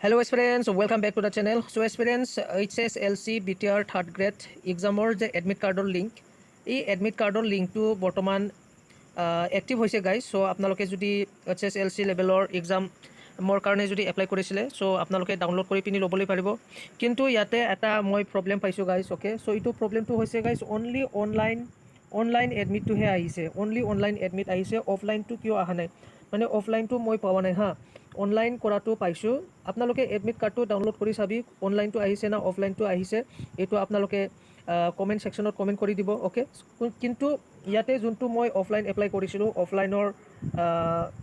Hello aspirants, welcome back to the channel. So aspirants, HSLC BTR third grade examor je admit cardor link, এই admit cardor link to বৰ্তমান active হৈছে guys. So আপোনালোকে যদি HSLC levelৰ exam মোৰ কাৰণে যদি apply কৰিছিলে so আপোনালোকে ডাউনলোড কৰি পিনি ল'বলৈ পাৰিব কিন্তু ইয়াতে এটা মই প্ৰবলেম পাইছো গাইস ওকে সো ইটো প্ৰবলেমটো হৈছে গাইস অনলি অনলাইন এডমিটটো হে আহিছে অনলি অনলাইন এডমিট আহিছে অফলাইনটো কিয় অহা নাই মানে অফলাইনটো মই পোৱা নাই হা অনলাইন কৰাটো পাইছো আপোনালোকে এডমিট কাৰ্ডটো ডাউনলোড কৰি চাবি অনলাইনটো আহিছে না অফলাইনটো আহিছে এটো আপোনালোকে কমেন্ট সেকশনত কমেন্ট কৰি দিব ওকে কিন্তু ইয়াতে যোনটো মই অফলাইন এপ্লাই কৰিছিলো অফলাইনৰ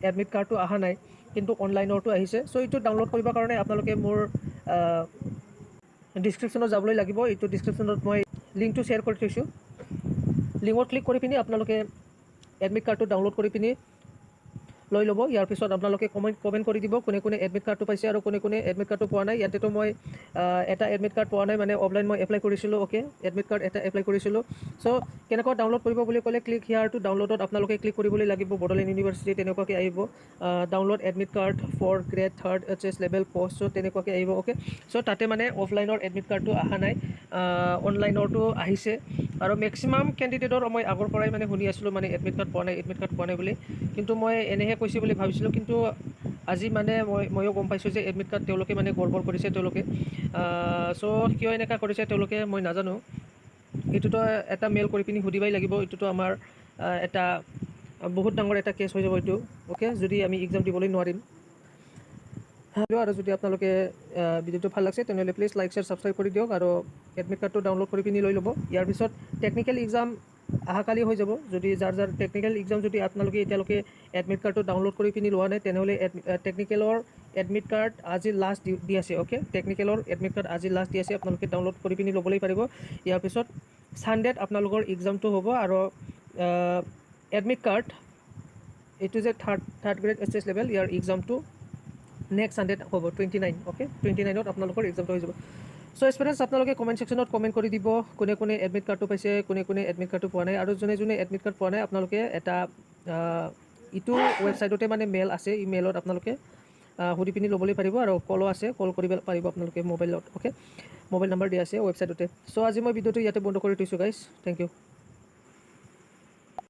এডমিট কাৰ্ডটো অহা নাই কিন্তু অনলাইনৰটো আহিছে সো ইটো ডাউনলোড কৰিবৰ কাৰণে আপোনালোকে মোৰ ডেসক্ৰিপচনত যাবলৈ লাগিব ইটো ডেসক্ৰিপচনত মই লিংকটো শেয়াৰ কৰি থৈছো লিংকত ক্লিক কৰি পিনি আপোনালোকে এডমিট কাৰ্ডটো ডাউনলোড কৰি পিনি লৈ ল'ব ইয়াৰ পিছত আপোনালোকে কমেন্ট কৰি দিব কোনে কোনে এডমিট কাৰ্ডটো পাইছে আৰু কোনে কোনে এডমিট কাৰ্ডটো পোৱা নাই ইয়াতে তো মই এটা এডমিট কাৰ্ড পোৱা নাই মানে অফলাইন মই এপ্লাই কৰিছিলো ওকে এডমিট কাৰ্ড এটা এপ্লাই কৰিছিলো সো কেনেকৈ ডাউনলোড কৰিব বুলি ক'লে ক্লিক হিয়াৰ টু ডাউনলোডত আপোনালোকে ক্লিক কৰিবলৈ লাগিব বড়োলেণ্ড ইউনিভাৰ্চিটি তেনেকুৱাকৈ আহিব download admit card for grade 3rd HS level post so তেনেকুৱাকৈ আহিব ওকে সো তাতে মানে অফলাইনৰ এডমিট কাৰ্ডটো অহা নাই অনলাইনৰটো আহিছে আৰু ম্যাক্সিমাম ক্যান্ডিডেটৰ মই আগৰ পৰাই মানে শুনি আছিলো মানে এডমিট কাৰ্ড পোৱা নাই বুলি কিন্তু মই এনেহে কৈছি বুলি ভাবিছিলো কিন্তু আজি মানে ময়ো গম পাইছো যে এডমিট কাৰ্ড তেওঁলোকে মানে গড়বড় কৰিছে তেওঁলোকে সো কিয় এনেকা কৰিছে তেওঁলোকে মই নাজানো এটোতো এটা মেল কৰি পিনি সুধিবাই লাগিব এটোতো আমাৰ এটা বহুত ডাঙৰ এটা কেছ হৈ যাব এটো ওকে যদি আমি এক্সাম দিবলৈ নোৱাৰিম আৰু যদি আপোনালোকে ভিডিওটো ভাল লাগছে তেনেহলে প্লিজ লাইক শেয়াৰ সাবস্ক্ৰাইব কৰি দিয়ক আৰু এডমিট কাৰ্ডটো ডাউনলোড কৰি পিনি লৈ ল'ব ইয়াৰ পিছত টেকনিক্যাল এক্সাম আহাকালি হৈ যাব যদি যাৰ টেকনিক্যাল এক্সাম যদি আপোনালোকে এতিয়ালৈকে এডমিট কাৰ্ডটো ডাউনলোড কৰি পিনি লোৱা নাই তেনেহলে টেকনিক্যালৰ এডমিট কাৰ্ড আজি লাষ্ট দি আছে ওকে টেকনিক্যালৰ এডমিট কাৰ্ড আজি লাষ্ট দি আছে আপোনালোকে ডাউনলোড কৰি পিনি ল'বলৈ পাৰিব ইয়াৰ পিছত সানডেত আপোনালোকৰ এক্সামটো হ'ব আৰু এডমিট কাৰ্ড এটো যে থাৰ্ড গ্ৰেড HS লেভেল ইয়াৰ এক্সামটো নেক্সট সানডে হ'ব 29 ওকে 29ত আপোনালোকৰ এক্সামটো হৈ যাব সো এক্সপিৰিয়েন্স আপোনালোকে কমেন্ট সেকশনত কমেন্ট কৰি দিব কোনে কোনে এডমিট কাৰ্ডটো পাইছে কোনে কোনে এডমিট কাৰ্ডটো পোৱা নাই আৰু যোনে এডমিট কাৰ্ড পোৱা নাই আপোনালোকে এটা ইটো ওয়েবসাইটতে মানে মেল আছে ই মেলত আপোনালোকে হুদি পিনি ল'বলৈ পাৰিব আৰু কলো আছে কল কৰিব পাৰিব আপোনালোকে মোবাইলত ওকে মোবাইল নম্বৰ দিয়া আছে ওয়েবসাইটতে সো আজি মই ভিডিওটো ইয়াতে বন্ধ কৰি থৈছো গাইস থ্যাংক ইউ